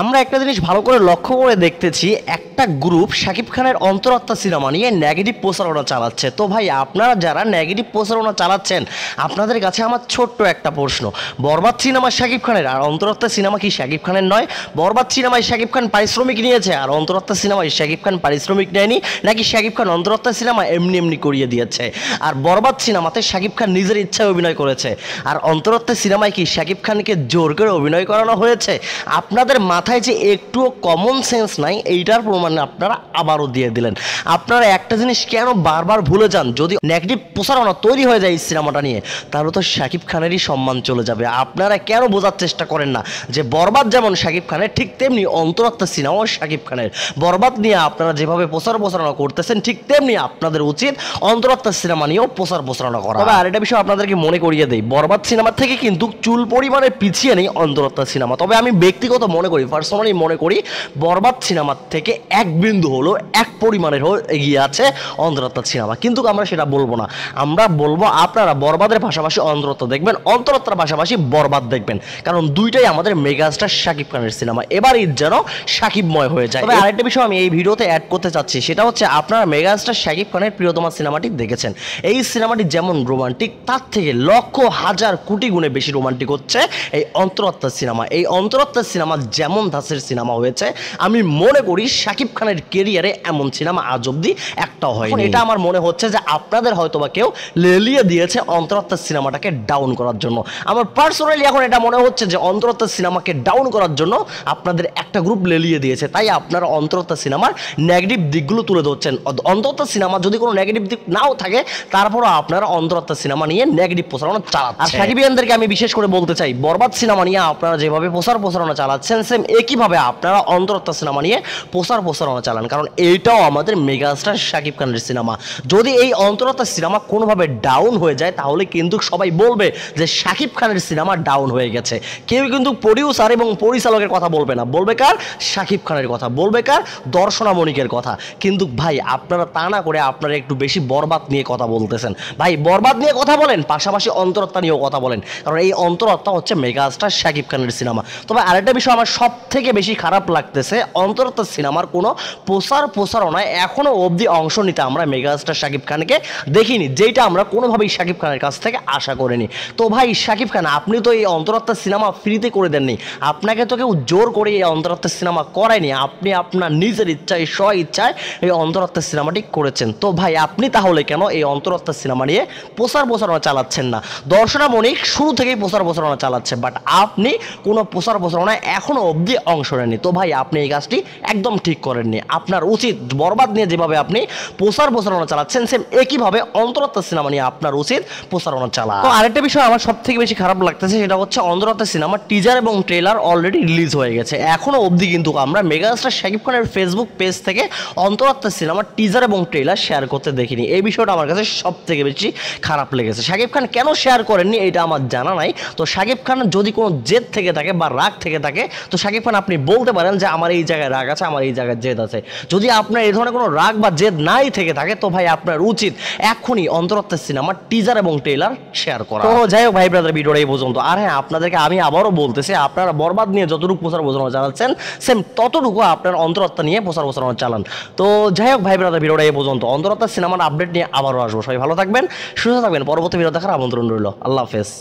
আমরা একটা জিনিস ভালো করে লক্ষ্য করে দেখতেছি, একটা গ্রুপ শাকিব খানের অন্তরাত্মা সিনেমা নিয়ে নেগেটিভ প্রচারণা চালাচ্ছে। তো ভাই, আপনারা যারা নেগেটিভ প্রচারণা চালাচ্ছেন, আপনাদের কাছে আমার ছোট্ট একটা প্রশ্ন, বরবাদ সিনেমা শাকিব খানের আর অন্তরাত্মা সিনেমা কি শাকিব খানের নয়? বরবাদ সিনেমায় শাকিব খান পারিশ্রমিক নিয়েছে আর অন্তরাত্মা সিনেমায় শাকিব খান পারিশ্রমিক নেয়নি, নাকি শাকিব খান অন্তরাত্মা সিনেমা এমনি এমনি করিয়ে দিয়েছে? আর বরবাদ সিনেমাতে শাকিব খান নিজের ইচ্ছায় অভিনয় করেছে, আর অন্তরাত্মা সিনেমায় কি শাকিব খানকে জোর করে অভিনয় করানো হয়েছে? আপনাদের মাথায় যে একটুও কমন সেন্স নাই, এইটার প্রমাণ আপনারা আবারও দিয়ে দিলেন। আপনারা একটা জিনিস কেন বারবার ভুলে যান, যদি নেগেটিভ প্রচারণা তৈরি হয়ে যায় এই সিনেমাটা নিয়ে, তাহলে তো শাকিব খানেরই সম্মান চলে যাবে। আপনারা কেন বোঝার চেষ্টা করেন না যে বরবাদ যেমন শাকিব খানের, ঠিক তেমনি অন্তরাত্মা সিনেমাও শাকিব খানের। বরবাদ নিয়ে আপনারা যেভাবে প্রচারণা করতেছেন, ঠিক তেমনি আপনাদের উচিত অন্তরাত্মা সিনেমা নিয়েও প্রচারণা করা। তবে আর একটা বিষয় আপনাদেরকে মনে করিয়ে দেই, বরবাদ সিনেমা থেকে কিন্তু চুল পরিমাণে পিছিয়ে নেই অন্তরাত্মা সিনেমা। তবে আমি ব্যক্তিগত মনে করি, পার্সোনালি মনে করি, বরবাদ সিনেমার থেকে এক বিন্দু হলো, এক পরিমাণের এগিয়ে আছে অন্তরাত্মা সিনেমা। কিন্তু আমরা সেটা বলবো না, আমরা বলবো আপনারা বরবাদের পাশাপাশি অন্তরাত্মা দেখবেন, অন্তরাত্মার পাশাপাশি বরবাদ দেখবেন, কারণ দুইটাই আমাদের মেগাস্টার শাকিব খানের সিনেমা। এবার ঈদ যেন শাকিবময় হয়ে যায়। তবে আরেকটা বিষয় আমি এই ভিডিওতে অ্যাড করতে চাচ্ছি, সেটা হচ্ছে আপনারা মেগাস্টার শাকিব খানের প্রিয়তমা সিনেমাটি দেখেছেন। এই সিনেমাটি যেমন রোমান্টিক, তার থেকে লক্ষ হাজার কোটি গুণে বেশি রোমান্টিক হচ্ছে এই অন্তরাত্মা সিনেমা। এই অন্তরাত্মা সিনেমা যেমন ধাঁচের সিনেমা হয়েছে, আমি মনে করি শাকিব খানের কেরিয়ারে এমন সিনেমা আজ অব্দি একটাও হয়নি। এটা আমার মনে হচ্ছে যে আপনাদের হয়তোবা কেউ লেলিয়ে দিয়েছে অন্তরাত্মা সিনেমাটাকে ডাউন করার জন্য। আমার পার্সোনালি এখন এটা মনে হচ্ছে যে অন্তরাত্মা সিনেমাকে ডাউন করার জন্য আপনাদের একটা গ্রুপ লেলিয়ে দিয়েছে, তাই আপনারা অন্তরাত্মা সিনেমার নেগেটিভ দিকগুলো তুলে ধরছেন। অন্তরাত্মা সিনেমা যদি কোনো নেগেটিভ দিক নাও থাকে, তারপরও আপনারা অন্তরাত্মা সিনেমা নিয়ে নেগেটিভ প্রচারণা চালাচ্ছেন। আর শাকিবিয়ানদেরকে আমি বিশেষ করে বলতে চাই, বরবাদ সিনেমা নিয়ে আপনারা যেভাবে প্রচারণা চালাচ্ছেন, সেম একইভাবে আপনারা অন্তরাত্মা সিনেমা নিয়ে প্রচারণা চালান, কারণ এইটাও আমাদের মেগাস্টার শাকিব খানের সিনেমা। যদি এই অন্তরাত্মা সিনেমা কোনোভাবে ডাউন হয়ে যায়, তাহলে কিন্তু সবাই বলবে যে শাকিব খানের সিনেমা ডাউন হয়ে গেছে। কেউ কিন্তু প্রডিউসার এবং পরিচালকের কথা বলবে না, বলবে কার? শাকিব খানের কথা, বলবে কার? দর্শনা মনিকের কথা। কিন্তু ভাই, আপনারা তা না করে আপনারা একটু বেশি বরবাদ নিয়ে কথা বলতেছেন। ভাই, বরবাদ নিয়ে কথা বলেন, পাশাপাশি অন্তরাত্মা নিয়েও কথা বলেন, কারণ এই অন্তরাত্মা হচ্ছে মেগাস্টার শাকিব খানের সিনেমা। তবে আরেকটা বিষয় আমার সব থেকে বেশি খারাপ লাগতেছে, অন্তরাত্মা সিনেমার কোনো প্রচারণায় এখনো অবধি অংশ নিতে আমরা মেগাস্টার শাকিব খানকে দেখিনি, যেটা আমরা কোনোভাবেই শাকিব খানের কাছ থেকে আশা করিনি। তো ভাই শাকিব খান, আপনি তো এই অন্তরাত্মা সিনেমা ফ্রিতে করে দেননি, আপনাকে তো কেউ জোর করে এই অন্তরাত্মা সিনেমা করায়নি, আপনি আপনার নিজের ইচ্ছায়, স্ব ইচ্ছায় এই অন্তরাত্মা সিনেমাটি করেছেন। তো ভাই, আপনি তাহলে কেন এই অন্তরাত্মা সিনেমা নিয়ে প্রচারণা চালাচ্ছেন না? দর্শনা মনিক শুরু থেকেই প্রচারণা চালাচ্ছে, বাট আপনি কোনো প্রচারণায় এখনো অবধি অংশ নেননি। তো ভাই, আপনি এই কাজটি একদম ঠিক করেননি। আপনার উচিত বরবাদ নিয়ে যেভাবে আপনি প্রচারণা চালাচ্ছেন, সেম একইভাবে অন্তরাত্মা সিনেমা নিয়ে আপনার উচিত প্রচারণা চালা। তো আরেকটা বিষয় আমার সব থেকে বেশি খারাপ লাগতেছে, সেটা হচ্ছে অন্তরাত্মা সিনেমার টিজার এবং ট্রেলার অলরেডি রিলিজ হয়ে গেছে, এখনো অবধি কিন্তু আমরা মেগাস্টার শাকিব খানের ফেসবুক পেজ থেকে অন্তরাত্মা সিনেমার টিজার এবং ট্রেলার শেয়ার করতে দেখিনি। এই বিষয়টা আমার কাছে সব থেকে বেশি খারাপ লেগেছে। শাকিব খান কেন শেয়ার করেননি এটা আমার জানা নাই। তো শাকিব খান যদি কোনো জেদ থেকে থাকে বা রাগ থেকে থাকে, তো শাকিব খান আপনি বলতে পারেন যে আমার এই জায়গায় রাগ আছে, আমার এই জায়গায় জেদ আছে। যদি আপনার এই ধরনের কোনো রাগ বা জেদ নাই থেকে থাকে, তো ভাই আপনার উচিত এখনই অন্তরাত্মা সিনেমার টিজার এবং ট্রেলার শেয়ার করা। তো যাই হোক ভাই ব্রাদার, ভিডিওটা এই পর্যন্ত। আর হ্যাঁ, আপনাদেরকে আমি আবারও বলতেছি, আপনারা বরবাদ নিয়ে যতটুকু প্রচারণা চালাচ্ছেন, সেম ততটুকু আপনার অন্তরাত্মা নিয়ে প্রচারণা চালান। তো যাই হোক ভাই ব্রাদার, ভিডিওটা এই পর্যন্ত। অন্তরাত্মা সিনেমার আপডেট নিয়ে আবারও আসবো। সবাই ভালো থাকবেন, সুস্থ থাকবেন। পরবর্তী ভিডিও দেখার আমন্ত্রণ রইল। আল্লাহ হাফেজ।